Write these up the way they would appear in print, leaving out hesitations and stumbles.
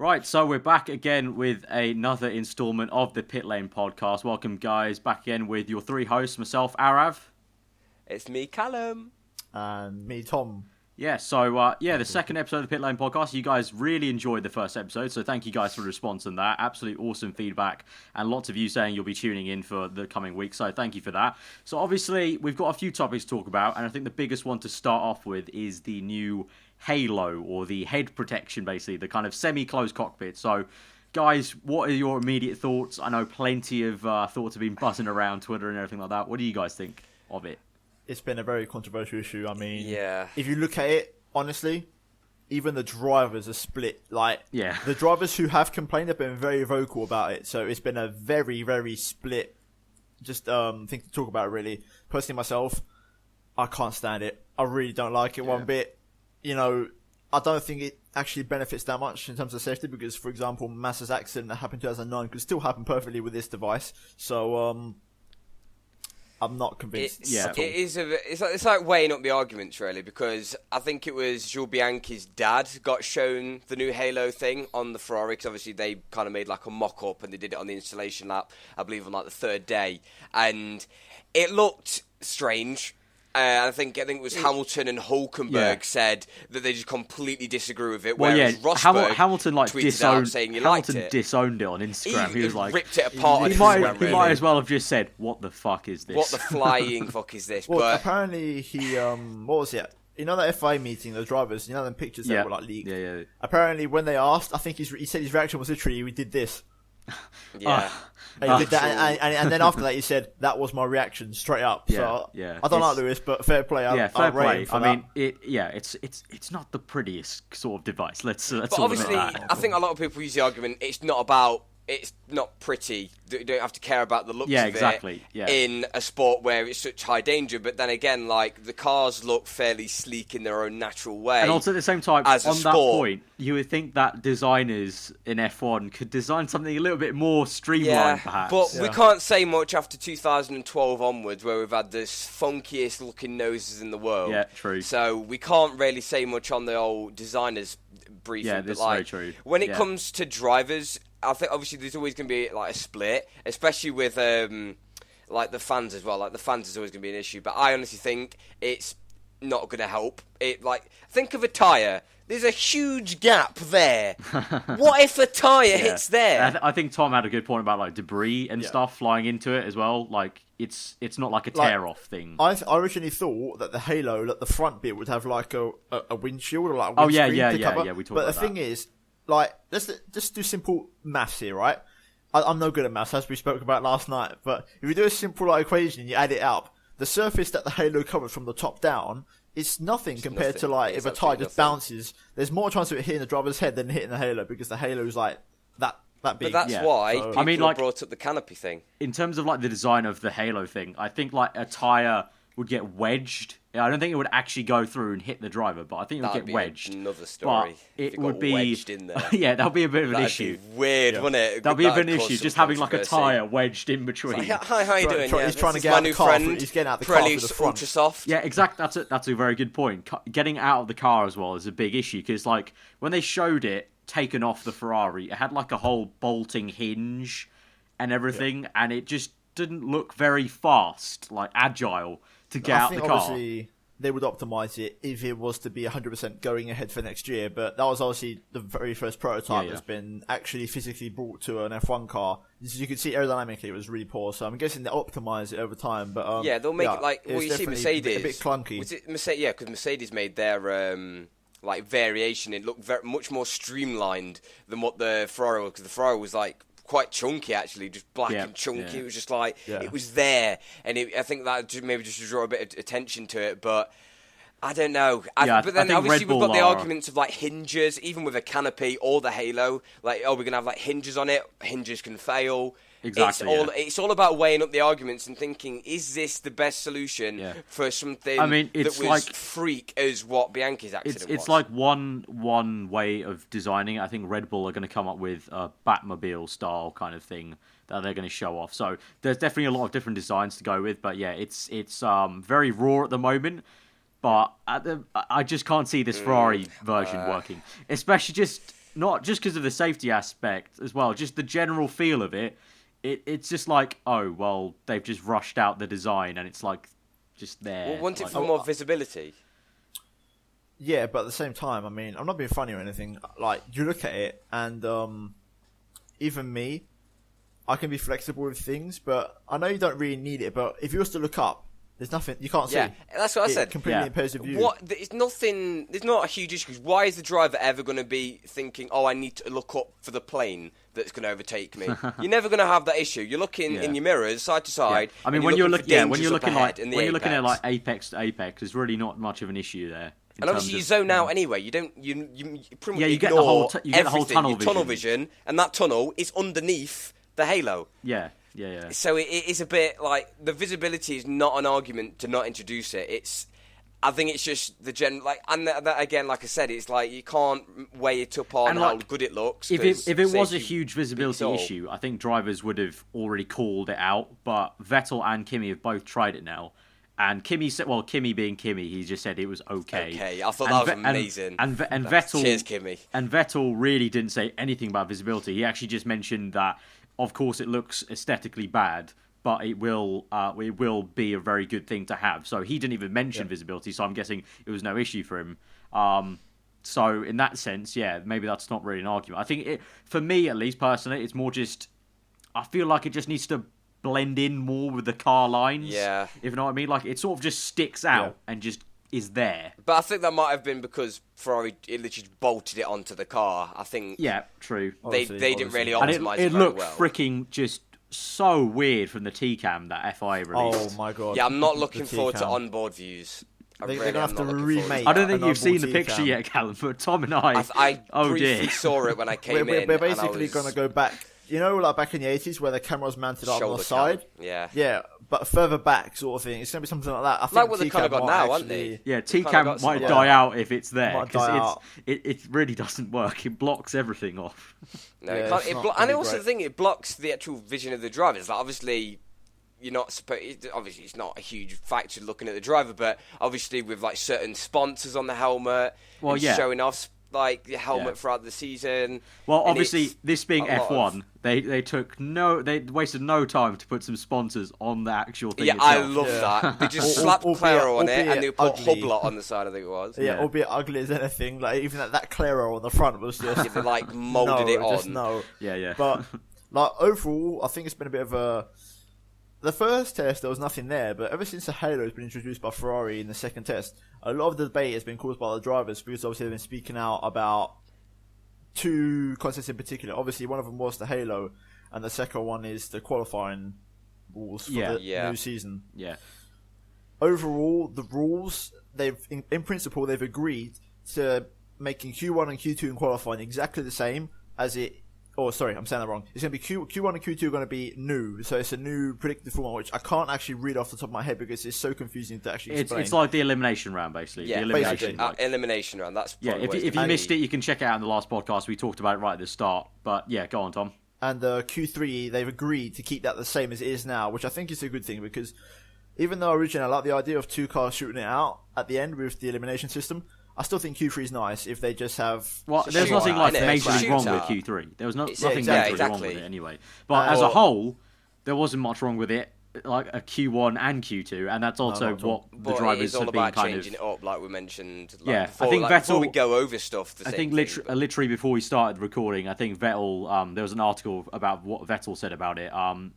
Right, so we're back again with another installment of the Pitlane podcast. Welcome, guys, back again with your three hosts, myself, Arav. It's me, Callum. And me, Tom. Yeah, so, the second episode of the Pitlane podcast. You guys really enjoyed the first episode, so thank you guys for the response on that. Absolute awesome feedback, and lots of you saying you'll be tuning in for the coming week, so thank you for that. So, obviously, we've got a few topics to talk about, and I think the biggest one to start off with is the new halo, or the head protection, basically, the kind of semi-closed cockpit. So, guys, what are your immediate thoughts? I know plenty of thoughts have been buzzing around Twitter and everything like that. What do you guys think of it? It's been a very controversial issue. I mean, Yeah. if you look at it, honestly, even the drivers are split. Yeah. The drivers who have complained have been very vocal about it. So it's been a very, very split thing to talk about, really. Personally, myself, I can't stand it. I really don't like it one bit. You know, I don't think it actually benefits that much in terms of safety because, for example, Massa's accident that happened in 2009 could still happen perfectly with this device. So, I'm not convinced. It's like weighing up the arguments, really, because I think it was Jules Bianchi's dad got shown the new Halo thing on the Ferrari, because obviously they kind of made like a mock-up and they did it on the installation lap, I believe on like the third day, and it looked strange. I think it was Hamilton and Hulkenberg said that they just completely disagree with it. Well, whereas Rosberg Hamilton tweeted out saying Hamilton disowned it on Instagram. He was like, ripped it apart. He might as well have just said, "What the fuck is this? What the flying fuck is this?" Well, but apparently he what was it? You know that FI meeting, the drivers. You know them pictures that were like leaked. Yeah. Apparently, when they asked, I think he said his reaction was literally, "We did this." yeah. And, he did that, and then after that, he said that was my reaction straight up. So I don't like Lewis, but fair play. Fair play. I mean, it's not the prettiest sort of device. Let's But obviously, I think a lot of people use the argument it's not pretty. You don't have to care about the looks of it in a sport where it's such high danger. But then again, like, the cars look fairly sleek in their own natural way. And also at the same time, on that point, you would think that designers in F1 could design something a little bit more streamlined, perhaps. But we can't say much after 2012 onwards, where we've had the funkiest looking noses in the world. Yeah, true. So we can't really say much on the old designers briefing. Yeah, this is very true. When it comes to drivers, I think obviously there's always going to be like a split, especially with like the fans as well. Like the fans is always going to be an issue, but I honestly think it's not going to help. Think of a tyre. There's a huge gap there. What if a tyre hits there? I think Tom had a good point about like debris and stuff flying into it as well. Like it's not like a tear-off thing. I originally thought that the Halo, that the front bit would have like a windshield or like a windscreen to cover. Yeah. We talked but about the thing is, like, let's just do simple maths here, right? I'm no good at maths, as we spoke about last night. But if you do a simple like equation and you add it up, the surface that the Halo covers from the top down is nothing compared to like if a tyre just bounces. There's more chance of it hitting the driver's head than hitting the Halo because the Halo is like that big. But that's why people brought up the canopy thing. In terms of like the design of the Halo thing, I think like a tyre would get wedged. I don't think it would actually go through and hit the driver, but I think it would get wedged. Another story. But it would be wedged in there. that would be a bit of an issue. Be weird, wouldn't it? That'd be a bit of an issue, just having like a tyre wedged in between. Like, hi, how you doing? He's trying to get out of the car. He's getting out of the car for the front. Ultrasoft. Yeah, exactly. That's a very good point. Getting out of the car as well is a big issue because like when they showed it taken off the Ferrari, it had like a whole bolting hinge and everything, and it just didn't look very fast, like agile to get out the car. Obviously they would optimize it if it was to be 100% going ahead for next year, but that was obviously the very first prototype that's been actually physically brought to an F1 car. As you can see, aerodynamically it was really poor, so I'm guessing they'll optimize it over time. But they'll make it like you see Mercedes a bit clunky. Because Mercedes made their like variation. It looked much more streamlined than what the Ferrari was, because the Ferrari was like quite chunky, actually, just black and chunky. It was just like it was there, and I think that maybe just to draw a bit of attention to it. But I don't know. But then obviously we've got the arguments of like hinges, even with a canopy or the Halo. Like, we're gonna have like hinges on it. Hinges can fail. Exactly. It's all about weighing up the arguments and thinking, is this the best solution for something that was like freak as what Bianchi's accident was? It's like one way of designing it. I think Red Bull are going to come up with a Batmobile style kind of thing that they're going to show off. So there's definitely a lot of different designs to go with. But yeah, it's very raw at the moment. But I just can't see this Ferrari version working. Especially just not just because of the safety aspect as well, just the general feel of it. It's just like, oh, well, they've just rushed out the design, and it's like just there. Well, want it like, for more visibility. Yeah, but at the same time, I mean, I'm not being funny or anything. Like, you look at it, and even me, I can be flexible with things, but I know you don't really need it. But if you was to look up, there's nothing you can't see. Yeah, that's what I said. Completely impairs your view. It's nothing. There's not a huge issue. Why is the driver ever going to be thinking, "Oh, I need to look up for the plane that's going to overtake me"? You're never going to have that issue. You're looking in your mirrors, side to side. I mean, when you're looking at like apex to apex, there's really not much of an issue there. And obviously, you zone out anyway. You don't. You pretty much you get the whole tunnel vision, and that tunnel is underneath the halo. Yeah. So it is a bit like the visibility is not an argument to not introduce it. I think it's just the and that again, like I said, it's like you can't weigh it up on how good it looks. If it was a huge visibility issue, I think drivers would have already called it out. But Vettel and Kimi have both tried it now. And Kimi said, well, Kimi being Kimi, he just said it was okay. Okay, I thought that was amazing. And Vettel, cheers, Kimi. And Vettel really didn't say anything about visibility. He actually just mentioned that, of course, it looks aesthetically bad, but it will be a very good thing to have. So he didn't even mention visibility. So I'm guessing it was no issue for him. So in that sense, maybe that's not really an argument. I think for me, at least personally, it's more just I feel like it just needs to blend in more with the car lines. Yeah. If you know what I mean? Like, it sort of just sticks out and just is there. But I think that might have been because Ferrari literally bolted it onto the car. I think... Yeah, true. They didn't really optimise it very well. It looked freaking just so weird from the T-Cam that FI released. Oh, my God. Yeah, I'm not looking forward to onboard views. They're going to have to remake. I don't think you've seen the picture yet, Callum, but Tom and I briefly saw it when I came in. We're basically going to go back. You know, like back in the 80s where the camera was mounted up on the side? Yeah, but further back sort of thing. It's going to be something like that. I think like what they kind of got now, aren't they? Yeah, T-Cam might die out if it's there. Because it really doesn't work. It blocks everything off. No, it can't. And also the thing, it blocks the actual vision of the driver. It's like, obviously... You're not supposed. Obviously, it's not a huge factor looking at the driver, but obviously with like certain sponsors on the helmet, showing off like the helmet throughout the season. Well, obviously, this being F1, they wasted no time to put some sponsors on the actual thing. Yeah, itself. I love that. They just slapped Claro on it, and they put Hublot on the side. I think it was. Yeah, albeit ugly as anything. Like even that Claro on the front was just they like molded it on. Just no. Yeah. But like overall, I think it's been a bit of a. The first test, there was nothing there, but ever since the Halo has been introduced by Ferrari in the second test, a lot of the debate has been caused by the drivers because obviously they've been speaking out about two concepts in particular. Obviously, one of them was the Halo, and the second one is the qualifying rules for the new season. Yeah. Overall, the rules, in principle, they've agreed to making Q1 and Q2 in qualifying exactly the same as it. Oh, sorry, I'm saying that wrong. It's going to be Q1 and Q2 are going to be new. So it's a new predicted format, which I can't actually read off the top of my head because it's so confusing to actually explain. It's like the elimination round, basically. Yeah, the elimination round. That's if you missed it, you can check it out in the last podcast. We talked about it right at the start. But yeah, go on, Tom. And Q3, they've agreed to keep that the same as it is now, which I think is a good thing because even though originally I like the idea of two cars shooting it out at the end with the elimination system, I still think Q3 is nice if they just have... Well, there's nothing like majorly wrong with Q3. There was nothing majorly wrong with it anyway. But as a whole, there wasn't much wrong with it, like a Q1 and Q2, and that's also what the drivers have been kind of... It's all about changing it up, like we mentioned. I think Vettel... Before we go over stuff, I think literally before we started recording, I think Vettel... there was an article about what Vettel said about it.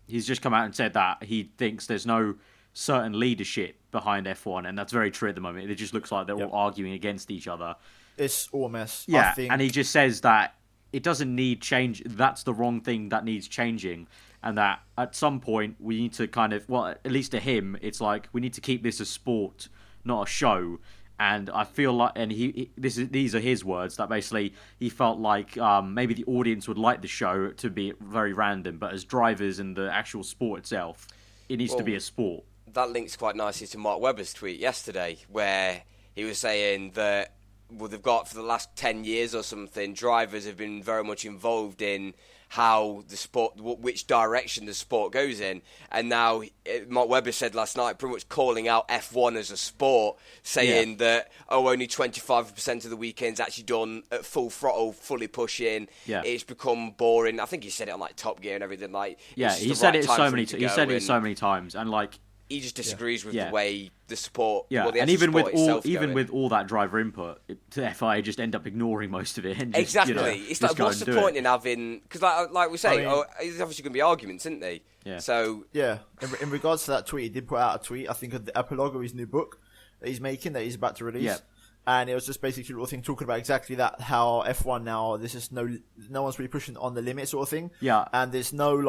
He's just come out and said that he thinks there's no certain leadership behind F1, and that's very true at the moment. It just looks like they're all arguing against each other. It's all a mess. Yeah, and he just says that it doesn't need change. That's the wrong thing that needs changing, and that at some point we need to kind of, well, at least to him, it's like we need to keep this a sport, not a show. And I feel like, and these are his words, that basically he felt like maybe the audience would like the show to be very random, but as drivers and the actual sport itself, it needs to be a sport. That links quite nicely to Mark Webber's tweet yesterday, where he was saying that they've got for the last 10 years or something, drivers have been very much involved in how the sport, which direction the sport goes in. And now, Mark Webber said last night, pretty much calling out F1 as a sport, saying that, only 25% of the weekend's actually done at full throttle, fully pushing. Yeah. It's become boring. I think he said it on like Top Gear and everything. Like, he said it so many times, and like, he just disagrees with the way the sport. Yeah, the and even with all that driver input, the FIA just end up ignoring most of it. And just, exactly, it's like, what's the point in having? Because like we say, there's obviously going to be arguments, isn't there? Yeah. So in regards to that tweet, he did put out a tweet. I think of the epilogue of his new book that he's making, that he's about to release. Yeah. And it was just basically a little thing talking about exactly that, how F1 now, there's just no one's really pushing on the limit sort of thing. Yeah. And there's no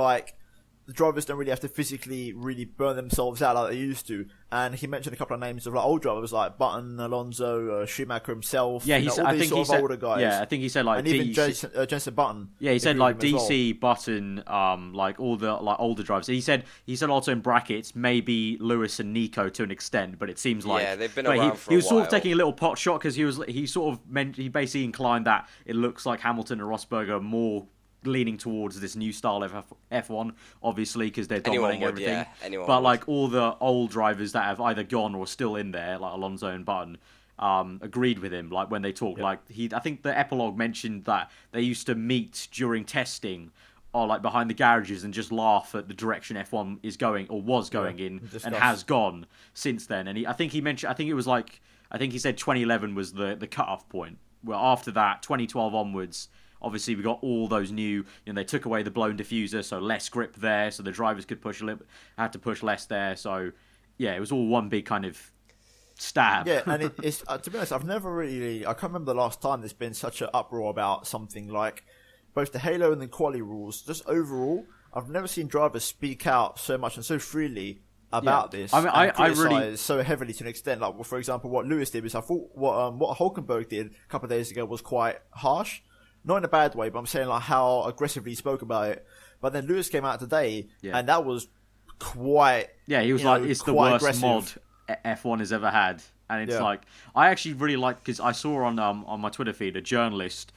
the drivers don't really have to physically really burn themselves out like they used to. And he mentioned a couple of names of like old drivers like Button, Alonso, Schumacher himself. Yeah, I think he said older guys. Yeah, I think he said like and even Jensen Button. Yeah, he said like DC, Button, like all the like older drivers. He said also in brackets maybe Lewis and Nico to an extent, but it seems like they've been around for a while. He was sort of taking a little pot shot because he basically inclined that it looks like Hamilton and Rosberg are more leaning towards this new style of F1, obviously, because they're dominating everything. But like all the old drivers that have either gone or still in there, like Alonso and Button, agreed with him. Like when they talk, I think the epilogue mentioned that they used to meet during testing or like behind the garages and just laugh at the direction F1 is going or was going in and has gone since then. And I think he said 2011 was the cut-off point. Well, after that, 2012 onwards, obviously, we got all those new. They took away the blown diffuser, so less grip there, so the drivers could push had to push less there. So, yeah, it was all one big kind of stab. Yeah, and it's to be honest, I can't remember the last time there's been such an uproar about something like both the Halo and the quali rules. Just overall, I've never seen drivers speak out so much and so freely about this. I mean, I really so heavily to an extent. Like, for example, what Lewis did was, I thought what Hulkenberg did a couple of days ago was quite harsh. Not in a bad way, but I'm saying like how aggressively he spoke about it. But then Lewis came out today, and that was quite... Yeah, he was like, it's the worst aggressive mod F1 has ever had. And it's like... I actually really like... Because I saw on my Twitter feed, a journalist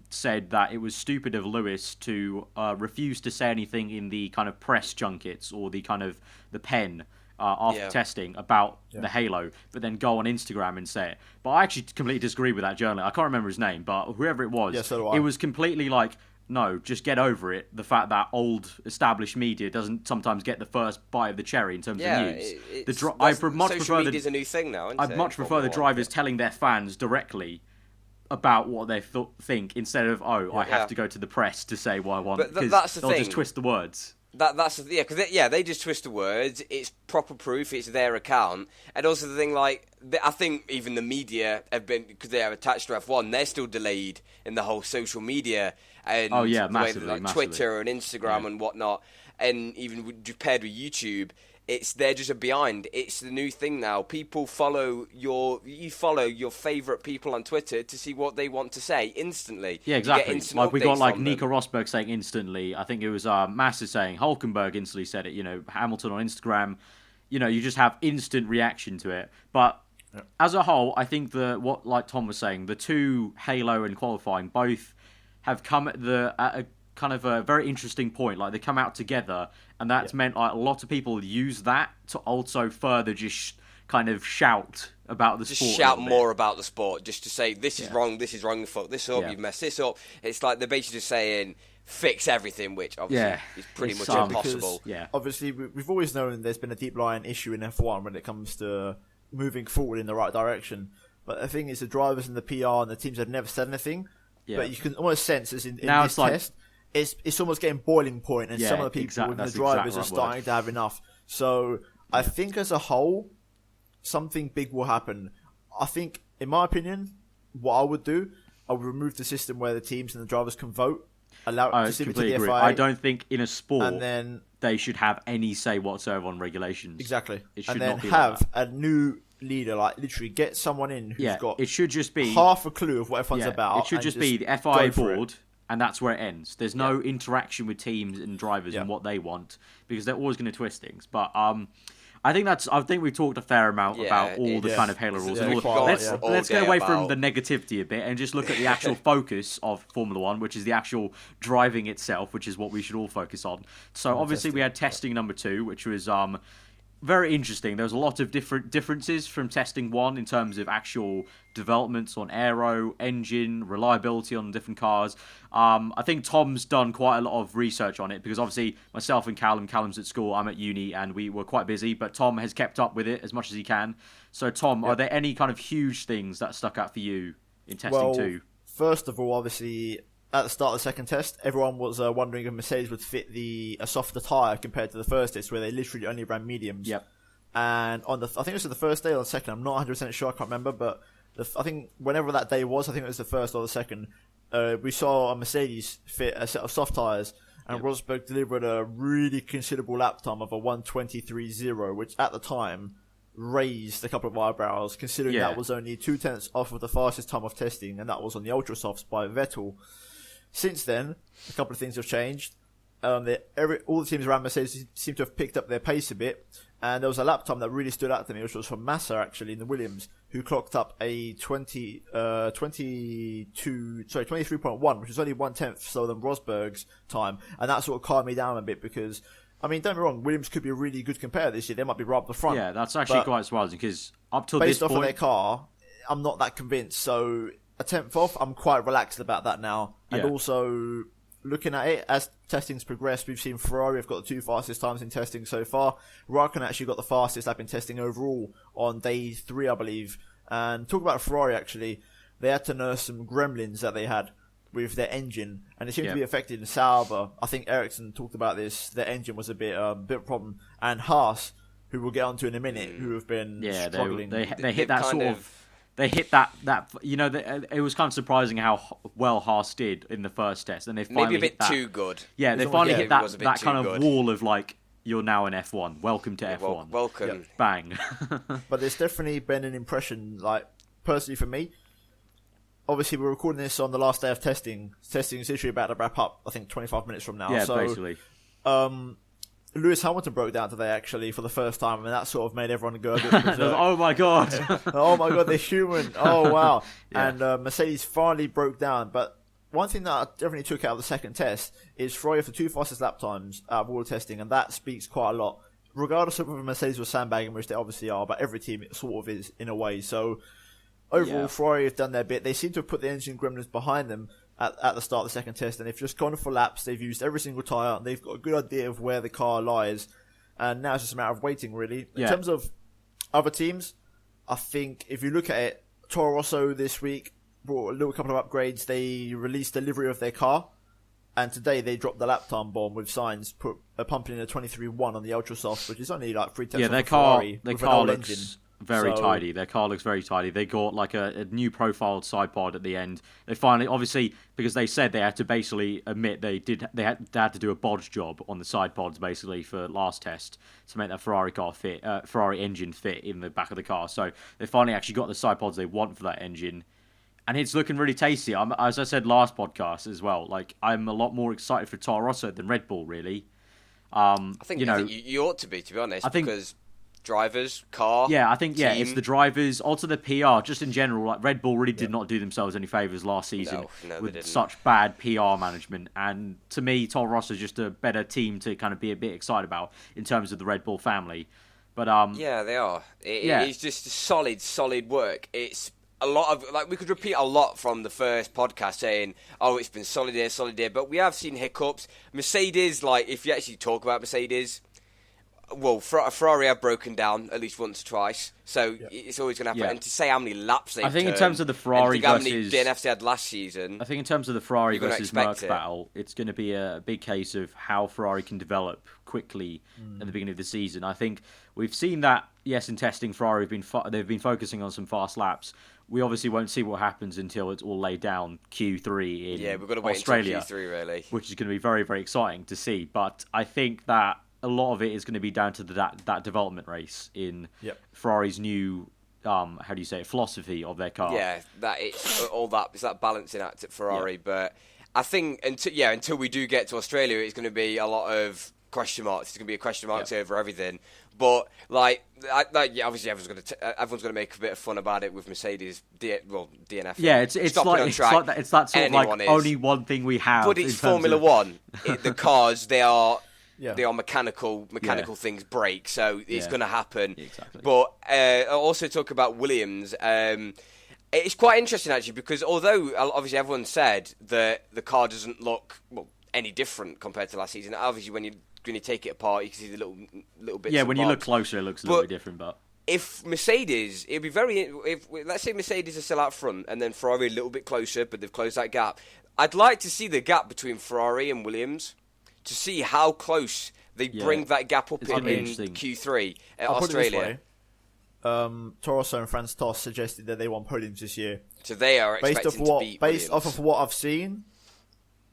said that it was stupid of Lewis to refuse to say anything in the kind of press junkets or the kind of the pen after testing about the Halo, but then go on Instagram and say it. But I actually completely disagree with that journalist. I can't remember his name, but whoever it was, it was completely like, no, just get over it. The fact that old established media doesn't sometimes get the first bite of the cherry in terms of news. Social media is a new thing now. I'd much prefer the drivers telling their fans directly about what they think instead of I have to go to the press to say what I want. But that's the thing. They'll just twist the words. They just twist the words. It's proper proof. It's their account, and also the thing, like, I think even the media have been, because they are attached to F1. They're still delayed in the whole social media and massively. Twitter and Instagram and whatnot, and even paired with YouTube. They're just behind. It's the new thing now. People follow your favourite people on Twitter to see what they want to say instantly. Yeah, exactly. Like we got like Nico Rosberg saying instantly. I think it was Massa saying, Hulkenberg instantly said it. Hamilton on Instagram. You just have instant reaction to it. But as a whole, I think like Tom was saying, the two Halo and qualifying both have come at a kind of a very interesting point. Like they come out together, and that's meant like a lot of people use that to also further just kind of shout about the sport. Just shout more about the sport, just to say this is wrong, fuck this up, you've messed this up. It's like they're basically just saying fix everything, which obviously is pretty much impossible. Because, obviously we've always known there's been a deep lying issue in F1 when it comes to moving forward in the right direction. But the thing is, the drivers and the PR and the teams have never said anything. Yeah. But you can almost sense as in this test. It's almost getting boiling point, and some of the people and the drivers are starting to have enough. So I think as a whole, something big will happen. I think, in my opinion, what I would do, I would remove the system where the teams and the drivers can vote. I completely agree. I don't think in a sport they should have any say whatsoever on regulations. Exactly. It should and then not be have like that. a new leader, like literally get someone in who's got it should just be half a clue of what F1's about. It should just be the FIA board, and that's where it ends. There's no interaction with teams and drivers and what they want, because they're always going to twist things. But I think we've talked a fair amount about all the kind of Halo rules. And let's get away from the negativity a bit and just look at the actual focus of Formula One, which is the actual driving itself, which is what we should all focus on. So obviously we had testing number 2, which was very interesting. There was a lot of differences from testing 1 in terms of actual developments on aero, engine, reliability on different cars. I think Tom's done quite a lot of research on it because obviously myself and Callum's at school, I'm at uni, and we were quite busy, but Tom has kept up with it as much as he can. So Tom, are there any kind of huge things that stuck out for you in testing 2? First of all, obviously, at the start of the second test, everyone was wondering if Mercedes would fit a softer tyre compared to the first test, where they literally only ran mediums. Yep. And I think it was the first day or the second, I'm not 100% sure, I can't remember, but I think whenever that day was, I think it was the first or the second, we saw a Mercedes fit a set of soft tyres, and Rosberg delivered a really considerable lap time of a 1:23.0, which at the time raised a couple of eyebrows, considering that was only 0.2 off of the fastest time of testing, and that was on the ultra softs by Vettel. Since then, a couple of things have changed. All the teams around Mercedes seem to have picked up their pace a bit, and there was a lap time that really stood out to me, which was from Massa actually in the Williams, who clocked up a 23.1, which is only 1/10 slower than Rosberg's time, and that sort of calmed me down a bit because, I mean, don't get me wrong, Williams could be a really good competitor this year. They might be right up the front. Yeah, that's actually quite surprising because up till this point, based off of their car, I'm not that convinced. So a 10th off, I'm quite relaxed about that now. And also, looking at it, as testing's progressed, we've seen Ferrari have got the 2 fastest times in testing so far. Raikkonen actually got the fastest lap in testing overall on day 3, I believe. And talk about Ferrari, actually, they had to nurse some gremlins that they had with their engine, and it seemed to be affected in Sauber. I think Ericsson talked about this. Their engine was a bit of a problem. And Haas, who we'll get onto in a minute, who have been struggling. They hit that sort of... They hit that it was kind of surprising how well Haas did in the first test, and they finally maybe a bit hit that, too good. Yeah, they finally hit that kind of wall of like, you're now in F1. Welcome to F1. Welcome. Yep. Bang. But there's definitely been an impression, like personally for me. Obviously, we're recording this on the last day of testing. Testing is literally about to wrap up. I think 25 minutes from now. Yeah, so, basically. Lewis Hamilton broke down today, actually, for the first time, and that sort of made everyone go a bit oh my god! Oh my god, they're human! Oh wow! Yeah. And Mercedes finally broke down. But one thing that I definitely took out of the second test is Ferrari for 2 fastest lap times out of all the testing, and that speaks quite a lot. Regardless of whether Mercedes was sandbagging, which they obviously are, but every team sort of is in a way. So overall, Ferrari have done their bit. They seem to have put the engine gremlins behind them at the start of the second test, and they've just gone for laps. They've used every single tyre, and they've got a good idea of where the car lies, and now it's just a matter of waiting, really. In terms of other teams, I think if you look at it, Toro Rosso this week brought a little couple of upgrades. They released the livery of their car, and today they dropped the lap time bomb with Sainz pumping in a 23.1 on the Ultra Soft, which is only like 3/10 off the Ferrari. Their car looks engine. Very tidy. Their car looks very tidy. They got like a new profiled side pod at the end. They finally, obviously, because they said they had to basically admit they had to do a bodge job on the side pods basically for last test to make that Ferrari car fit, Ferrari engine fit in the back of the car. So they finally actually got the side pods they want for that engine, and it's looking really tasty. As I said last podcast as well, like I'm a lot more excited for Toro Rosso than Red Bull really. I think you ought to be honest, because drivers, car, I think team. it's the drivers, also the PR, just in general. Like Red Bull really did not do themselves any favors last season with such bad PR management, and to me, Toro Rosso is just a better team to kind of be a bit excited about in terms of the Red Bull family. But they are. It's just solid work. It's a lot of, like, we could repeat a lot from the first podcast saying, oh, it's been solid here, but we have seen hiccups. Mercedes, like, if you actually talk about Mercedes, well, Ferrari have broken down at least once or twice, so it's always going to happen. Yeah. And to say how many laps they've I think in terms of the Ferrari how many DNFs they had last season, I think in terms of the Ferrari versus Merc battle, it's going to be a big case of how Ferrari can develop quickly at the beginning of the season. I think we've seen that, yes, in testing, Ferrari they've been focusing on some fast laps. We obviously won't see what happens until it's all laid down Q3 in we've got to wait Australia, until Q3 really, which is going to be very, very exciting to see. But I think that a lot of it is going to be down to that development race in Ferrari's new philosophy of their car. Yeah, that it's that balancing act at Ferrari. But I think until we do get to Australia, it's going to be a lot of question marks. There's going to be a question marks over everything. But obviously everyone's going to make a bit of fun about it with Mercedes. DNF. Yeah, it's that sort of like only one thing we have. But it's Formula One. The cars, they are mechanical things break, so it's going to happen. Exactly. But I'll also talk about Williams. It's quite interesting actually, because although obviously everyone said that the car doesn't look any different compared to last season, obviously when you take it apart, you can see the little bits. Yeah, when you look closer, it looks a little bit different. But if Mercedes, it'd be if let's say Mercedes are still out front, and then Ferrari a little bit closer, but they've closed that gap. I'd like to see the gap between Ferrari and Williams to see how close they bring that gap up in Q3 at Australia. Toro Rosso and Franz Tost suggested that they want podiums this year. So they are expecting to beat Based off of what I've seen,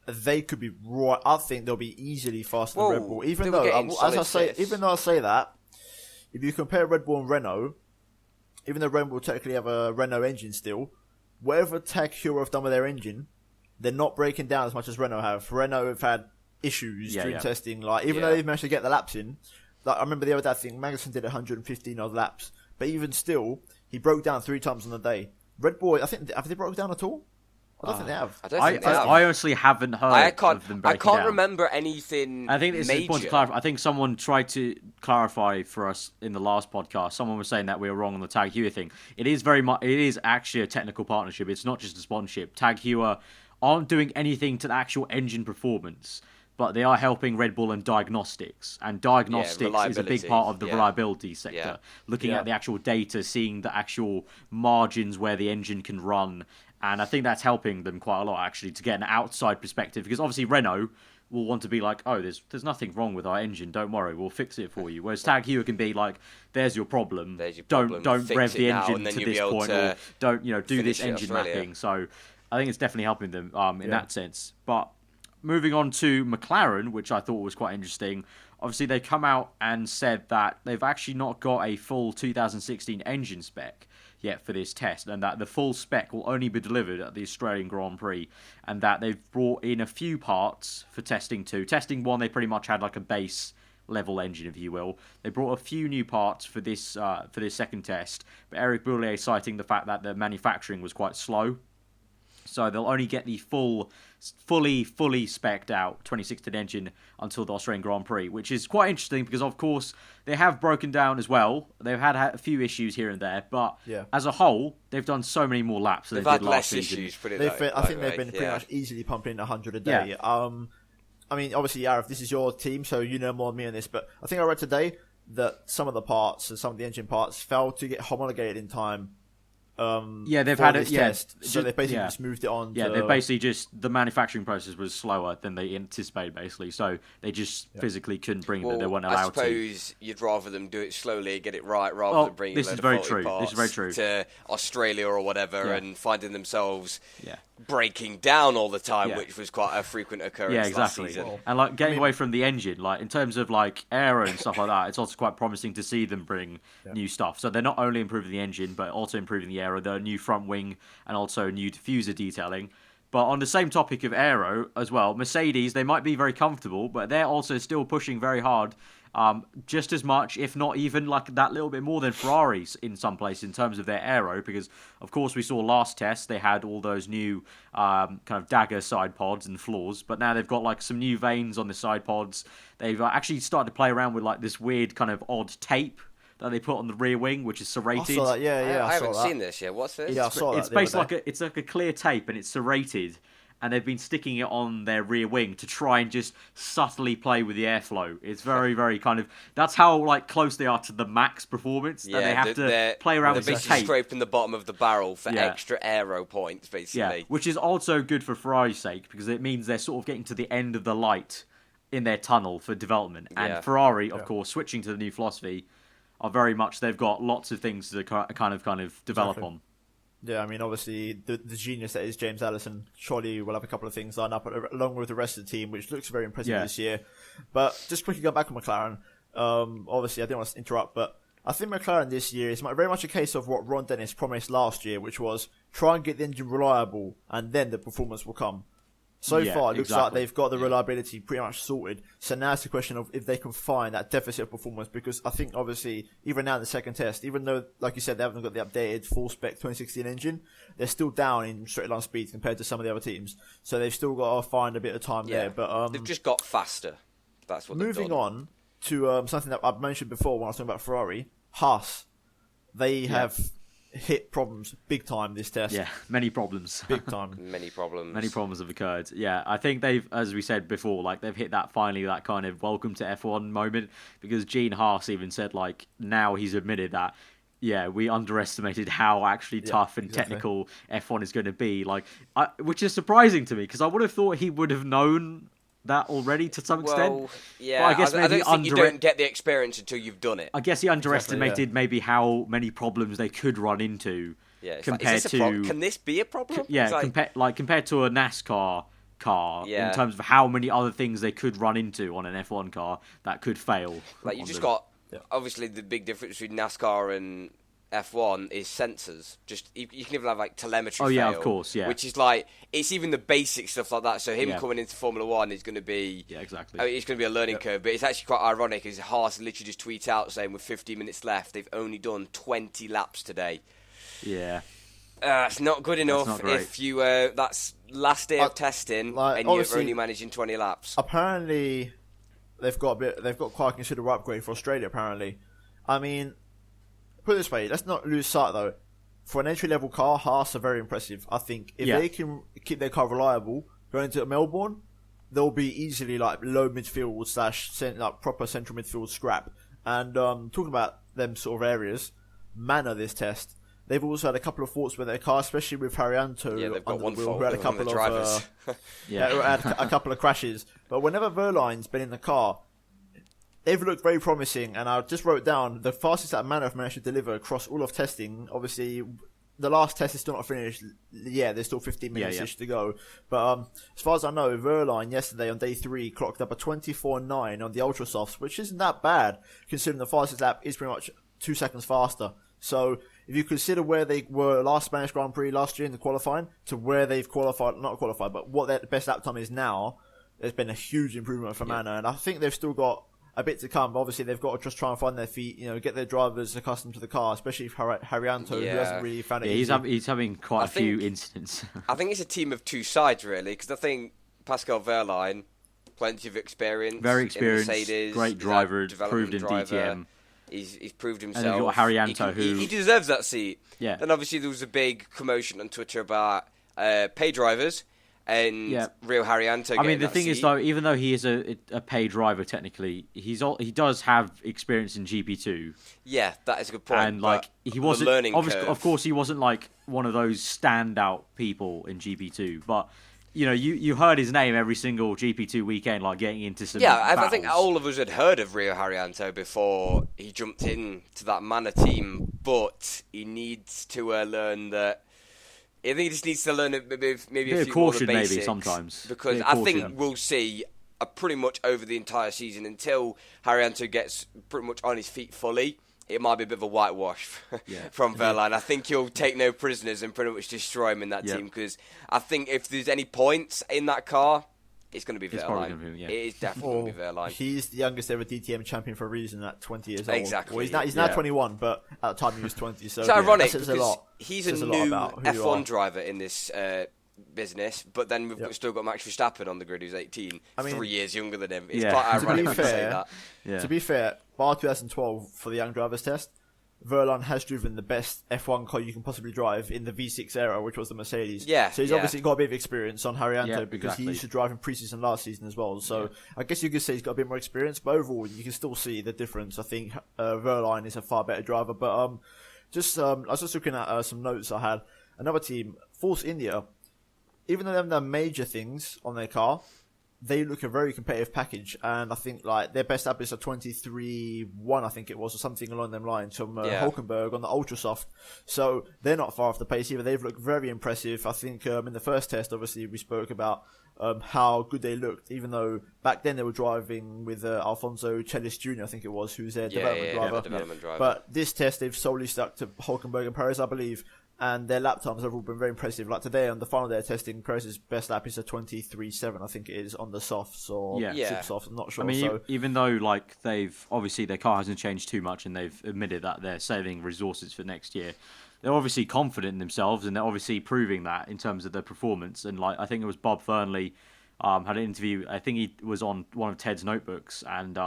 they could be right. I think they'll be easily faster than Red Bull. Even though I say that, if you compare Red Bull and Renault, even though Red Bull technically have a Renault engine still, whatever Tag Heuer have done with their engine, they're not breaking down as much as Renault have. Renault have had issues during testing. Like even though they've managed to get the laps in, like I remember the other day, I think Magnussen did 115 odd laps. But even still, he broke down 3 times on the day. Red Bull, I think, have they broke down at all? I don't think they have. I honestly haven't heard of them breaking down. I can't remember anything. I think this major. is important to clarify. I think someone tried to clarify for us in the last podcast. Someone was saying that we were wrong on the Tag Heuer thing. It is actually a technical partnership. It's not just a sponsorship. Tag Heuer aren't doing anything to the actual engine performance, but they are helping Red Bull in diagnostics. And diagnostics is a big part of the reliability sector. Looking at the actual data, seeing the actual margins where the engine can run. And I think that's helping them quite a lot, actually, to get an outside perspective. Because obviously Renault will want to be like, oh, there's nothing wrong with our engine. Don't worry, we'll fix it for you. Whereas Tag Heuer can be like, there's your problem. Don't rev the engine to this point. Or don't do this engine mapping. So I think it's definitely helping them in that sense. But moving on to McLaren, which I thought was quite interesting. Obviously, they come out and said that they've actually not got a full 2016 engine spec yet for this test, and that the full spec will only be delivered at the Australian Grand Prix, and that they've brought in a few parts for testing 2. Testing 1, they pretty much had like a base level engine, if you will. They brought a few new parts for this second test, but Eric Boullier citing the fact that the manufacturing was quite slow. So they'll only get the fully spec'd out 2016 engine until the Australian Grand Prix, which is quite interesting because, of course, they have broken down as well. They've had a few issues here and there, but as a whole, they've done so many more laps than they did last season. Issues, I think they've been pretty much easily pumping 100 a day. Yeah. I mean, obviously, Arif, this is your team, so you know more than me on this, but I think I read today that some of the parts and some of the engine parts failed to get homologated in time. They've had it. Test, so they basically just moved it on. Yeah, they basically just the manufacturing process was slower than they anticipated, basically. So they just physically couldn't bring it. That they weren't allowed to. I suppose you'd rather them do it slowly, get it right, rather than bringing this is very true. This is very true to Australia or whatever, and finding themselves breaking down all the time, which was quite a frequent occurrence. Yeah, exactly. Last season. And like getting away from the engine, like in terms of like aero and stuff like that, it's also quite promising to see them bring new stuff. So they're not only improving the engine, but also improving the aero. The new front wing and also new diffuser detailing. But on the same topic of aero as well, Mercedes, they might be very comfortable, but they're also still pushing very hard, just as much, if not even like that little bit more than Ferraris in some places in terms of their aero, because of course we saw last test they had all those new kind of dagger side pods and floors, but now they've got like some new vanes on the side pods. They've actually started to play around with like this weird kind of odd tape that they put on the rear wing, which is serrated. I saw that. I haven't seen this yet. What's this? Yeah, I saw that. It's basically it's like a clear tape, and it's serrated, and they've been sticking it on their rear wing to try and just subtly play with the airflow. It's very, very kind of that's how like close they are to the max performance. That they have to play around with the tape. They're basically scraping the bottom of the barrel for extra aero points, basically. Yeah, which is also good for Ferrari's sake because it means they're sort of getting to the end of the light in their tunnel for development. And Ferrari, of course, switching to the new philosophy. Are very much they've got lots of things to kind of develop on. Yeah, I mean, obviously the genius that is James Allison surely will have a couple of things lined up along with the rest of the team, which looks very impressive this year. But just quickly go back on McLaren. Obviously, I didn't want to interrupt, but I think McLaren this year is very much a case of what Ron Dennis promised last year, which was try and get the engine reliable, and then the performance will come. So far, it looks like exactly. they've got the reliability pretty much sorted. So now it's the question of if they can find that deficit of performance, because I think obviously even now in the second test, even though like you said they haven't got the updated full spec 2016 engine, they're still down in straight line speed compared to some of the other teams. So they've still got to find a bit of time there. But they've just got faster. That's what. Moving on to something that I've mentioned before when I was talking about Ferrari, Haas. They have hit problems big time this test. Yeah, many problems. Big time. Many problems. Many problems have occurred. Yeah, I think they've, as we said before, like they've hit that kind of welcome to F1 moment, because Gene Haas even said like now he's admitted that we underestimated how actually tough and technical F1 is going to be. Like, which is surprising to me because I would have thought he would have known that already to some extent. Yeah, but I guess maybe don't think you don't get the experience until you've done it. I guess he underestimated maybe how many problems they could run into. Yeah, compared to can this be a problem? Yeah, compared to a NASCAR car in terms of how many other things they could run into on an F1 car that could fail. Like you just got obviously the big difference between NASCAR and F1 is sensors. Just you can even have like telemetry. Oh yeah, of course, yeah. Which is like it's even the basic stuff like that. So him coming into Formula One is going to be exactly. I mean, it's going to be a learning curve. But it's actually quite ironic because Haas literally just tweet out saying with 15 minutes left they've only done 20 laps today. Yeah. It's not good enough not if you that's last day of testing and you're only managing 20 laps. Apparently, they've got quite a considerable upgrade for Australia. Apparently, I mean, put it this way, let's not lose sight though. For an entry level car, Haas are very impressive. I think if they can keep their car reliable going into Melbourne, they'll be easily like low midfield / like proper central midfield scrap. And talking about them sort of areas, Manor this test. They've also had a couple of faults with their car, especially with Haryanto. Yeah, they've got one fault. Who had a couple of drivers. had a couple of crashes. But whenever Verline's been in the car, they've looked very promising. And I just wrote down the fastest that Manor have managed to deliver across all of testing. Obviously, the last test is still not finished. Yeah, there's still 15 minutes to go. But as far as I know, Verline yesterday on day 3 clocked up a 24.9 on the Ultra Softs, which isn't that bad considering the fastest lap is pretty much 2 seconds faster. So if you consider where they were last Spanish Grand Prix last year in the qualifying to where they've not qualified, but what their best lap time is now, there's been a huge improvement for Manor, and I think they've still got a bit to come. Obviously, they've got to just try and find their feet, get their drivers accustomed to the car, especially Haryanto, who hasn't really found it easy. He's having quite a few incidents. I think it's a team of two sides, really, because I think Pascal Verlaine, plenty of experience. Very experienced, in Mercedes, great driver, proved in DTM. He's proved himself. And you've got Haryanto, he deserves that seat. Yeah. Then obviously there was a big commotion on Twitter about pay drivers and Rio Haryanto. I mean, the thing is, though, even though he is a paid driver technically, he does have experience in GP2. Yeah, that is a good point. And like he wasn't of course he wasn't like one of those standout people in GP2, but. You heard his name every single GP2 weekend, like getting into some battles. I think all of us had heard of Rio Haryanto before he jumped into that Manor team, but he needs to learn that. I think he just needs to learn maybe a few caution, more of the basics, maybe sometimes. Because I think we'll see pretty much over the entire season until Haryanto gets pretty much on his feet fully. It might be a bit of a whitewash from Verline. I think he'll take no prisoners and pretty much destroy him in that team, because I think if there's any points in that car, it's going to be Verline. It is definitely going to be Verline. He's the youngest ever DTM champion for a reason at 20 years old. Exactly. Well, he's now 21, but at the time he was 20. So it's ironic because he's a new F1 driver in this business, but then we've still got Max Verstappen on the grid who's 18, 3 years younger than him. It's quite ironic to say that. To be fair, bar 2012 for the young drivers test, Verline has driven the best F1 car you can possibly drive in the V6 era, which was the Mercedes. Yeah, so he's obviously got a bit of experience on Haryanto because he used to drive in pre-season last season as well. So I guess you could say he's got a bit more experience, but overall you can still see the difference. I think Verline is a far better driver. But I was just looking at some notes I had. Another team, Force India, even though they haven't done major things on their car, they look a very competitive package, and I think like their best lap is a 23.1, I think it was, or something along them lines from Hulkenberg on the Ultra Soft. So they're not far off the pace either. They've looked very impressive. I think in the first test, obviously, we spoke about how good they looked, even though back then they were driving with Alfonso Celis Jr., I think it was, who's their development driver. Development driver. But this test, they've solely stuck to Hulkenberg and Perez, I believe. and their lap times have all been very impressive. Like today on the final day of testing, Perez's best lap is a 23.7, I think it is, on the softs or super softs. I'm not sure. I mean, even though like they've obviously their car hasn't changed too much, and they've admitted that they're saving resources for next year, they're obviously confident in themselves, and they're obviously proving that in terms of their performance. And like I think it was Bob Fernley had an interview. I think he was on one of Ted's notebooks, and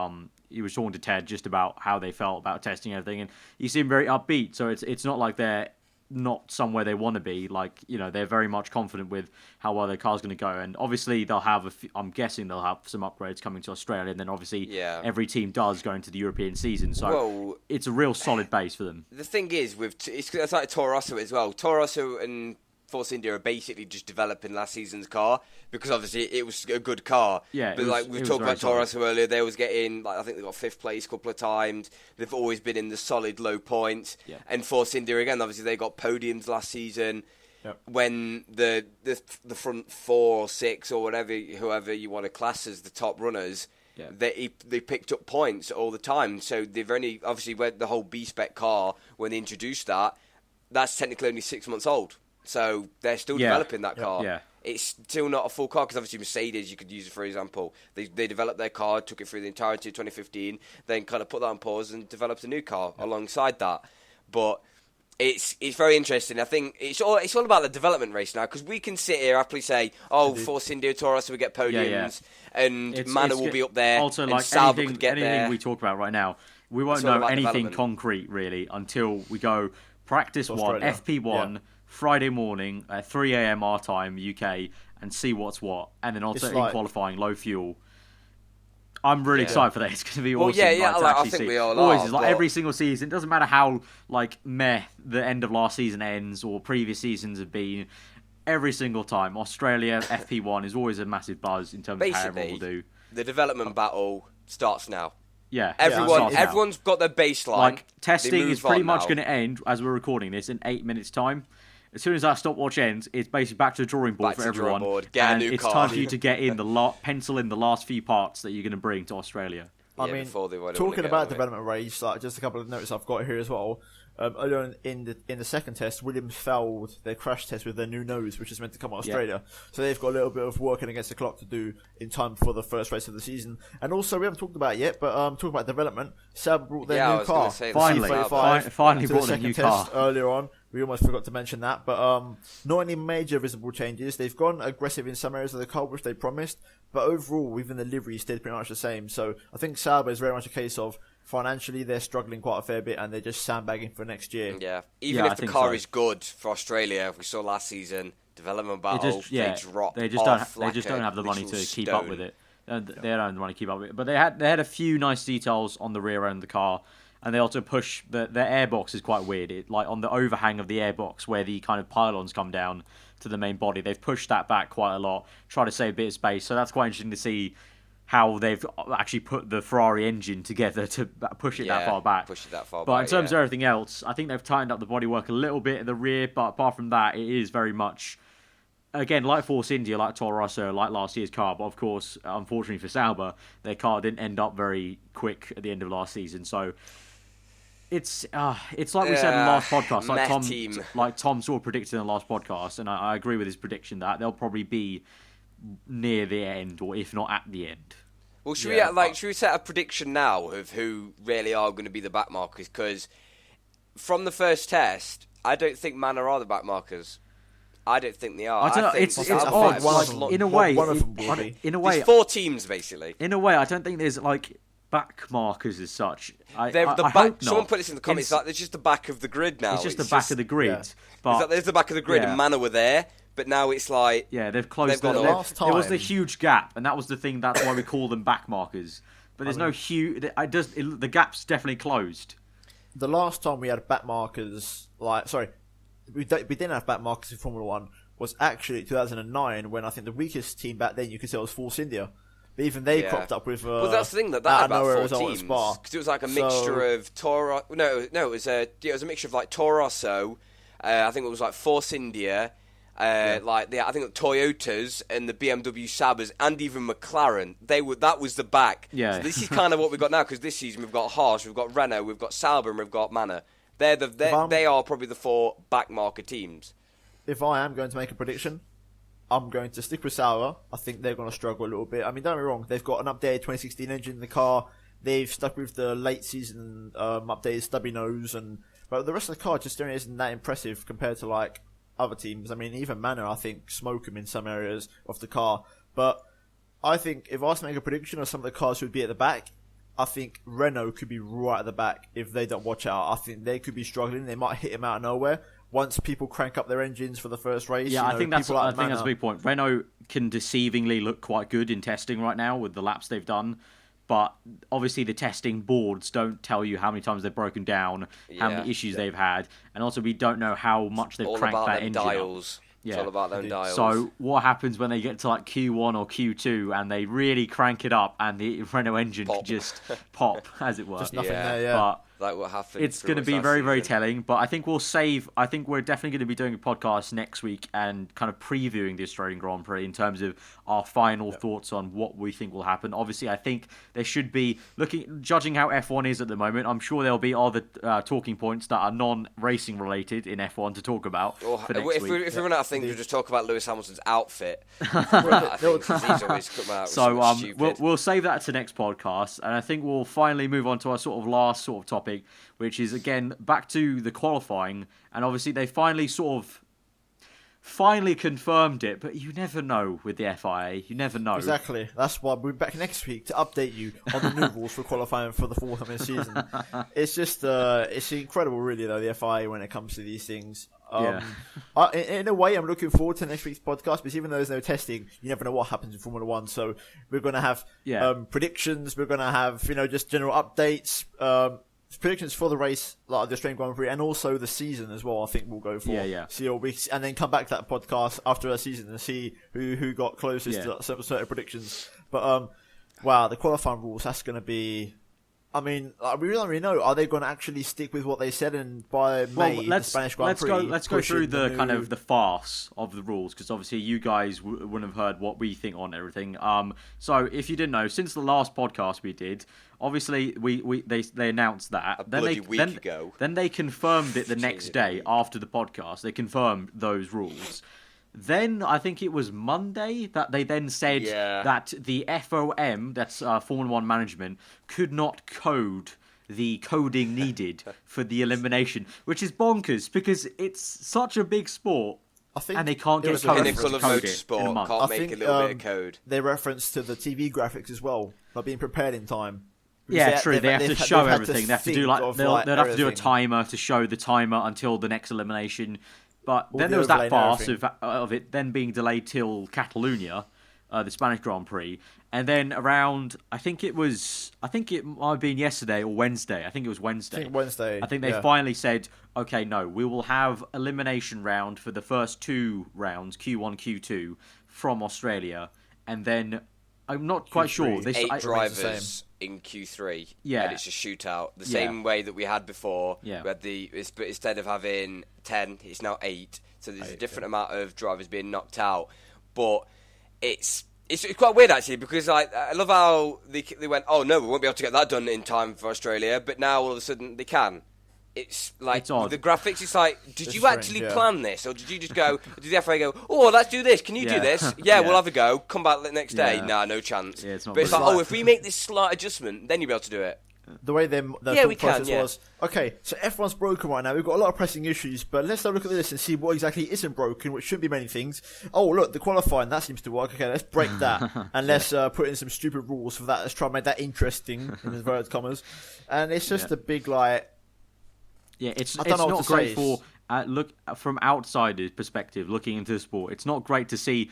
he was talking to Ted just about how they felt about testing and everything, and he seemed very upbeat. So it's not like they're not somewhere they want to be. Like, you know, they're very much confident with how well their car's going to go, and obviously they'll have I'm guessing they'll have some upgrades coming to Australia, and then obviously every team does go into the European season, so it's a real solid base for them. The thing is it's like Toro Rosso as well. Toro Rosso and Force India are basically just developing last season's car, because obviously it was a good car. Yeah, but like we talked about Toro Rosso earlier, they was getting, like, I think they got 5th place a couple of times. They've always been in the solid low points. Yeah. And Force India again, obviously they got podiums last season. Yep. When the front 4 or 6 or whatever, whoever you want to class as the top runners, they picked up points all the time. So they've only obviously with the whole B-spec car, when they introduced that's technically only 6 months old. So they're still developing that car. Yeah. It's still not a full car, because obviously Mercedes, you could use it for example. They developed their car, took it through the entirety of 2015, then kind of put that on pause and developed a new car alongside that. But it's very interesting. I think it's all about the development race now, because we can sit here happily say, Force India, Toro Rosso will get podiums, and Manor will be up there, also, and like Sauber could get there. Anything we talk about right now, we won't know anything concrete really until we go practice one, FP1. Friday morning at 3 a.m. our time, UK, and see what's what. And then also in qualifying, low fuel. I'm really excited for that. It's going to be awesome. I think we all always, like every single season. It doesn't matter how the end of last season ends or previous seasons have been. Every single time, Australia FP1 is always a massive buzz in terms of how everyone will do. The development battle starts now. Yeah, everyone's got their baseline. Like testing is pretty much going to end as we're recording this in 8 minutes' time. As soon as that stopwatch ends, it's basically back to the drawing board for everyone. Get a new car. Time for you to get in pencil in the last few parts that you're going to bring to Australia. I mean, talking about development race, like just a couple of notes I've got here as well. Earlier on in the second test, Williams failed their crash test with their new nose, which is meant to come out Australia. So they've got a little bit of working against the clock to do in time for the first race of the season. And also, we haven't talked about it yet, but talking about development, Sauber brought their new car. Finally brought a new car. Earlier on, we almost forgot to mention that, but not any major visible changes. They've gone aggressive in some areas of the car, which they promised, but overall, even the livery stayed pretty much the same. So I think Sauber is very much a case of financially they're struggling quite a fair bit, and they're just sandbagging for next year. Yeah, even if the car is good for Australia, we saw last season, development battle, they drop. They just don't have the money to keep up with it. They don't have the money to keep up with it. But they had a few nice details on the rear end of the car. And they also push their airbox is quite weird. Like on the overhang of the airbox where the kind of pylons come down to the main body, they've pushed that back quite a lot, try to save a bit of space. So that's quite interesting to see how they've actually put the Ferrari engine together to push it that far back. But in terms of everything else, I think they've tightened up the bodywork a little bit at the rear. But apart from that, it is very much, again, like Force India, like Toro Rosso, like last year's car. But of course, unfortunately for Sauber, their car didn't end up very quick at the end of last season. So it's like we said in the last podcast, like Tom sort of predicted in the last podcast, and I agree with his prediction that they'll probably be near the end, or if not at the end. Well, should we set a prediction now of who really are going to be the backmarkers? Because from the first test, I don't think Manor are the backmarkers. I don't think they are. I don't know. It's odd. In a way, there's 4 teams basically. In a way, I don't think there's like back markers as such. Someone put this in the comments. It's just the back of the grid now. It's just the back of the grid. Yeah. But there's the back of the grid, and Manor were there. But now it's like they've closed. There was the huge gap, and that was the thing. That's why we call them back markers. But there's no huge. The gap's definitely closed. The last time we had back markers, we didn't have back markers in Formula 1 was actually 2009, when I think the weakest team back then you could say was Force India. But even they cropped up with. Well, that's the thing that had about 4 teams, because it was like a mixture of Toro. No, it was a mixture of like Toro Rosso. I think it was like Force India. I think the Toyotas and the BMW Sabres and even McLaren, that was the back. Yeah. So this is kind of what we've got now, because this season we've got Haas, we've got Renault, we've got Sauber, and we've got Manor. They are probably the 4 backmarker teams. If I am going to make a prediction, I'm going to stick with Sauber. I think they're going to struggle a little bit. I mean, don't get me wrong, they've got an updated 2016 engine in the car. They've stuck with the late season updated stubby nose, but the rest of the car just isn't that impressive compared to like other teams. I mean, even Manor, I think, smoke them in some areas of the car. But I think if I was to make a prediction of some of the cars who would be at the back, I think Renault could be right at the back if they don't watch out. I think they could be struggling. They might hit him out of nowhere once people crank up their engines for the first race. Yeah, I think that's a big point. Renault can deceivingly look quite good in testing right now with the laps they've done. But obviously the testing boards don't tell you how many times they've broken down, how many issues they've had. And also we don't know how much they've cranked that engine dials. up. Yeah. It's all about them dials. So what happens when they get to like Q1 or Q2 and they really crank it up and the Renault engine could just pop, as it were. Just nothing there, But like what happened. It's going to be very, very telling. But I think we're definitely going to be doing a podcast next week and kind of previewing the Australian Grand Prix in terms of our final thoughts on what we think will happen. Obviously, I think there should be, judging how F1 is at the moment, I'm sure there'll be other talking points that are non-racing related in F1 to talk about for next week. If we run out of things, we'll just talk about Lewis Hamilton's outfit. I think he's always come out with we'll save that to next podcast, and I think we'll finally move on to our sort of last sort of topic, which is again back to the qualifying. And obviously they finally confirmed it, but you never know with the FIA. You never know. Exactly. That's why we'll be back next week to update you on the new rules for qualifying for the 4th time in the season. It's just it's incredible, really, though, the FIA when it comes to these things. In a way, I'm looking forward to next week's podcast, because even though there's no testing, you never know what happens in Formula 1. So we're going to have predictions. We're going to have just general updates. Predictions for the race, like the Australian Grand Prix, and also the season as well. I think we'll go for and then come back to that podcast after a season and see who got closest to certain predictions. But wow, the qualifying rules, that's going to be. I mean, we don't really know. Are they going to actually stick with what they said? And by May, the Spanish Grand Prix. Let's go through the kind of the farce of the rules, because obviously you guys wouldn't have heard what we think on everything. So if you didn't know, since the last podcast we did, obviously they announced that. Week ago. Then they confirmed it the next day after the podcast. They confirmed those rules. Then I think it was Monday that they then said that the FOM, that's Formula 1 management, could not code the coding needed for the elimination, which is bonkers because it's such a big sport. And they can't get code pinnacle of motorsport. Can't make a little bit of code. They reference to the TV graphics as well, not being prepared in time. Yeah, true. They have to show everything. They have to do they'll have to do a timer to show the timer until the next elimination. But then there was that farce of it then being delayed till Catalonia, the Spanish Grand Prix. And then around, I think it might have been yesterday or Wednesday. I think it was Wednesday. I think they finally said, okay, no, we will have elimination round for the first 2 rounds, Q1, Q2, from Australia. And then, I'm not quite sure. 8 drivers in Q3. Yeah. And it's a shootout. The same way that we had before. Yeah. We had but instead of having 10, it's now 8. So there's a different amount of drivers being knocked out. But it's quite weird, actually, because I love how they went, oh, no, we won't be able to get that done in time for Australia. But now, all of a sudden, they can. It's like, it's odd. The graphics, it's like, did you actually plan this? Or did you just go, did the FA go, oh, let's do this, can you do this? Yeah, we'll have a go, come back the next day. Nah, no chance. Yeah, but it's like, if we make this slight adjustment, then you'll be able to do it. The way the thought process was, okay, so F1's broken right now, we've got a lot of pressing issues, but let's have a look at this and see what exactly isn't broken, which shouldn't be many things. Oh, look, the qualifying, that seems to work. Okay, let's break that, and let's put in some stupid rules for that. Let's try and make that interesting, in inverted commas. And it's just a big, yeah, it's not great for look from outsiders' perspective, looking into the sport. It's not great to see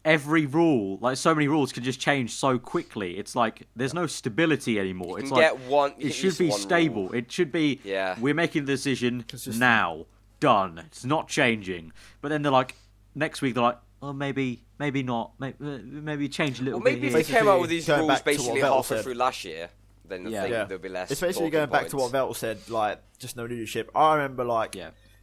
every rule, like so many rules, can just change so quickly. It's like there's no stability anymore. It's like it should be stable. It should be. We're making the decision now, done. It's not changing. But then they're like, next week they're like, oh, maybe not. Maybe change a little bit. Maybe if they came out with these rules basically halfway through last year, then I think there'll be less. It's basically going back to what Vettel said, like, just no leadership. I remember,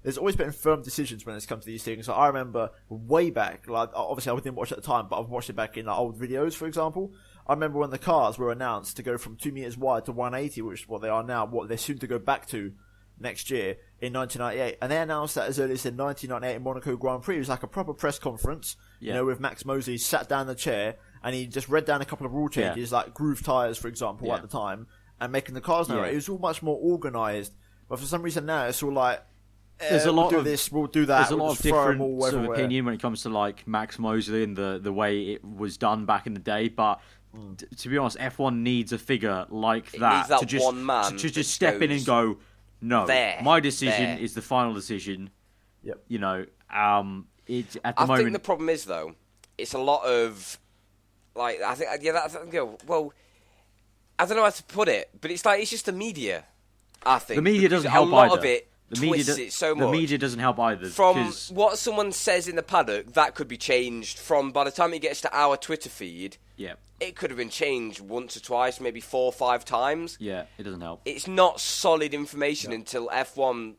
there's always been firm decisions when it's come to these things. I remember way back, obviously I didn't watch it at the time, but I've watched it back in old videos, for example. I remember when the cars were announced to go from 2 meters wide to 180, which is what they are now, what they're soon to go back to. next year in 1998, and they announced that as early as in 1998 in Monaco Grand Prix. It was like a proper press conference, with Max Mosley sat down in the chair and he just read down a couple of rule changes, like groove tyres, for example, at the time, and making the cars narrow. It was all much more organised, but for some reason now it's all like, there's a lot we'll do of this, we'll do that. There's a lot of different sort of opinion when it comes to like Max Mosley and the way it was done back in the day, but to be honest, F1 needs a figure like that, that to just one man to just step in and go, no, my decision is the final decision. Yep. You know, at the moment, I think the problem is though, it's a lot of like I think well, I don't know how to put it, but it's like it's just the media. I think the media doesn't help either. A lot either. of it twists it so much. The media doesn't help either. From what someone says in the paddock, that could be changed. From by the time it gets to our Twitter feed, it could have been changed once or twice, maybe 4 or 5 times. Yeah, it doesn't help. It's not solid information until F1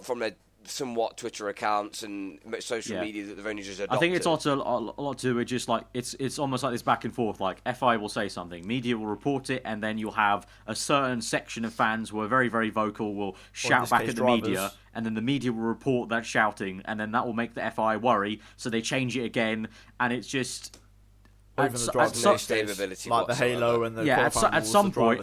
from their somewhat Twitter accounts and social media that they've only just adopted. I think it's also a lot to do with just like it's almost like this back and forth. Like FI will say something, media will report it, and then you'll have a certain section of fans who are very, very vocal will shout back at the media, and then the media will report that shouting, and then that will make the FI worry, so they change it again, and it's just. Like the halo and the at some point,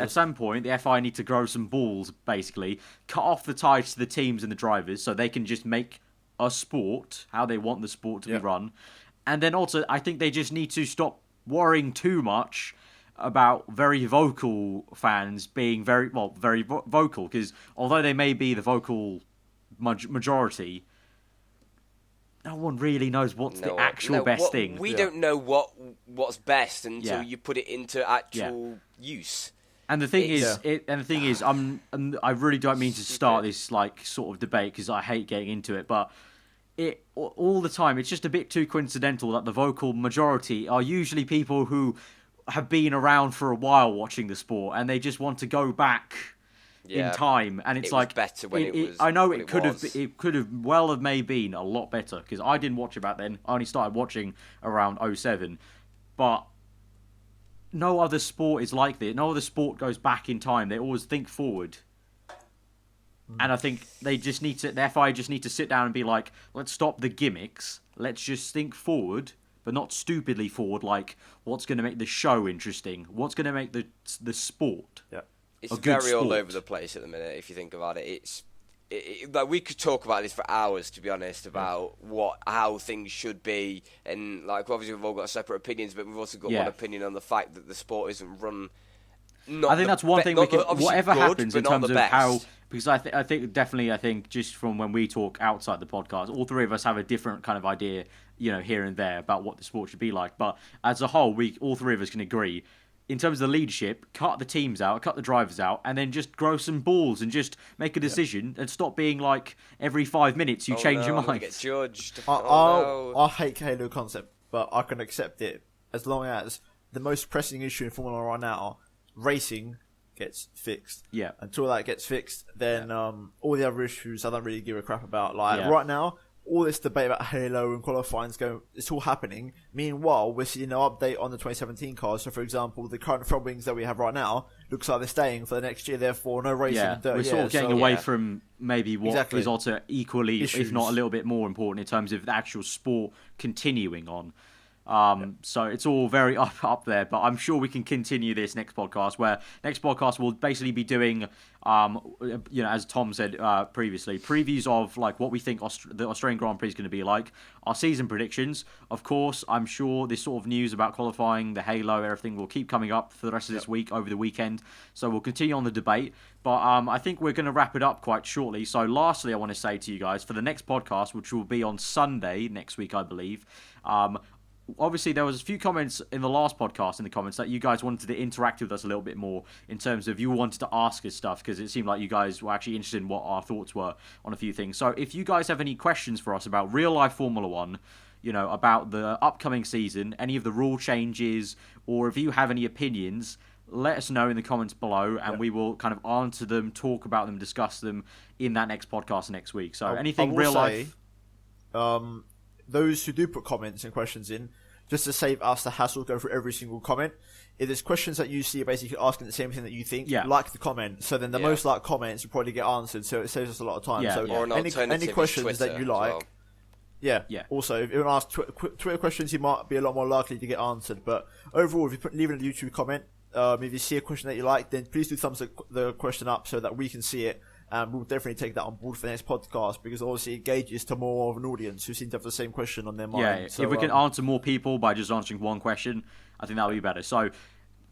the FI need to grow some balls. Basically, cut off the ties to the teams and the drivers, so they can just make a sport how they want the sport to be run. And then also, I think they just need to stop worrying too much about very vocal fans being very vocal. Because although they may be the vocal majority, no one really knows what's the actual best thing. We don't know what's best until you put it into actual use. And the thing is, I really don't mean to start this like sort of debate because I hate getting into it, but all the time it's just a bit too coincidental that the vocal majority are usually people who have been around for a while watching the sport and they just want to go back. In time, and it's like better when it was. I know it could have well have maybe been a lot better because I didn't watch it back then. I only started watching around 2007, but no other sport is like this. No other sport goes back in time. They always think forward, and I think they just need to. The FI just need to sit down and be like, let's stop the gimmicks. Let's just think forward, but not stupidly forward. Like, what's going to make the show interesting? What's going to make the sport? Yeah. It's very all over the place at the minute, if you think about it. Like we could talk about this for hours, to be honest, about how things should be, and like obviously we've all got separate opinions, but we've also got one opinion on the fact that the sport isn't run. I think that's one thing we can. Whatever happens in terms of how, because I think just from when we talk outside the podcast, all three of us have a different kind of idea, here and there about what the sport should be like. But as a whole, all three of us can agree. In terms of the leadership, cut the teams out, cut the drivers out, and then just grow some balls and just make a decision and stop being like every 5 minutes you change your mind. Get judged. I hate Halo concept, but I can accept it as long as the most pressing issue in Formula 1 right now, racing, gets fixed. Yeah. Until that gets fixed, then all the other issues I don't really give a crap about. Like right now, all this debate about Halo and qualifying it's all happening. Meanwhile, we're seeing no update on the 2017 cars. So, for example, the current front wings that we have right now looks like they're staying for the next year. Therefore, no racing. Yeah, we're sort of getting away from maybe what is also equally, if not a little bit more important in terms of the actual sport continuing on. So it's all very up there, but I'm sure we can continue this next podcast, where next podcast will basically be doing, as Tom said previously, previews of like what we think the Australian Grand Prix is going to be like, our season predictions. Of course, I'm sure this sort of news about qualifying, the Halo, everything will keep coming up for the rest of this week over the weekend. So we'll continue on the debate, but I think we're going to wrap it up quite shortly. So lastly, I want to say to you guys, for the next podcast, which will be on Sunday next week, I believe, obviously, there was a few comments in the last podcast in the comments that you guys wanted to interact with us a little bit more in terms of you wanted to ask us stuff because it seemed like you guys were actually interested in what our thoughts were on a few things. So if you guys have any questions for us about real-life Formula 1, about the upcoming season, any of the rule changes, or if you have any opinions, let us know in the comments below and we will kind of answer them, talk about them, discuss them in that next podcast next week. So anything real-life... those who do put comments and questions in, just to save us the hassle go through every single comment. If there's questions that you see basically asking the same thing that you think, like the comment. So then the most liked comments will probably get answered. So it saves us a lot of time. So or any questions that you like. Well. Yeah. Also, if you want to ask Twitter questions, you might be a lot more likely to get answered. But overall, if you leave it in a YouTube comment, if you see a question that you like, then please do thumbs the question up so that we can see it. And we'll definitely take that on board for the next podcast, because obviously it gauges to more of an audience who seem to have the same question on their mind. Yeah, so, if we can answer more people by just answering one question, I think that would be better. So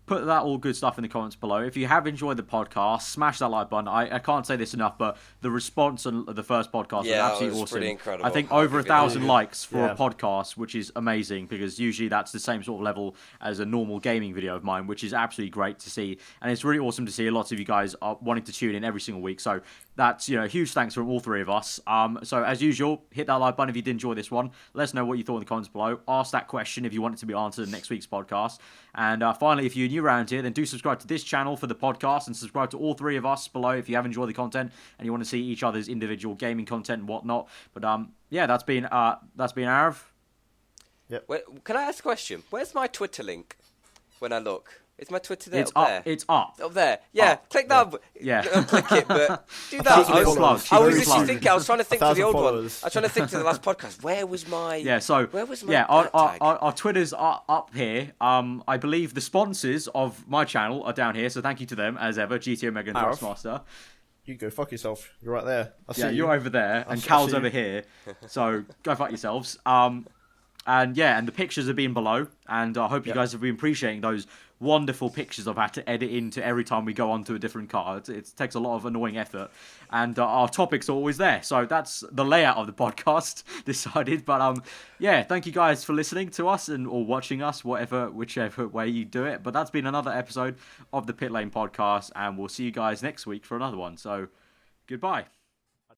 put that all good stuff in the comments below. If you have enjoyed the podcast, smash that like button. I can't say this enough, but the response on the first podcast was absolutely awesome. Pretty incredible. I think over 1,000 likes for a podcast, which is amazing, because usually that's the same sort of level as a normal gaming video of mine, which is absolutely great to see. And it's really awesome to see lots of you guys are wanting to tune in every single week. So that's, huge thanks from all three of us. So as usual, hit that like button if you did enjoy this one. Let us know what you thought in the comments below. Ask that question if you want it to be answered in next week's podcast. And finally, if you're new around here, then do subscribe to this channel for the podcast, and subscribe to all three of us below if you have enjoyed the content and you want to see each other's individual gaming content and whatnot. But that's been Arav. Yep. Can I ask a question? Where's my Twitter link when I look? Is my Twitter there? It's up. It's up. Up there. Yeah. Click that. Yeah. Click it, but do that. I was literally thinking. I was trying to think for the old one. I was trying to think to the last podcast. Where was my? Where was my? Our Twitters are up here. I believe the sponsors of my channel are down here, so thank you to them as ever. GT Omega and Thrustmaster. You go fuck yourself. You're right there. You're over there, and Cal's over here. So go fuck yourselves. And the pictures have been below, and I hope you guys have been appreciating those wonderful pictures I've had to edit into every time we go onto a different car. It takes a lot of annoying effort, and our topics are always there. So that's the layout of the podcast decided. But thank you guys for listening to us or watching us, whichever way you do it. But that's been another episode of the Pitlane podcast, and we'll see you guys next week for another one. So goodbye.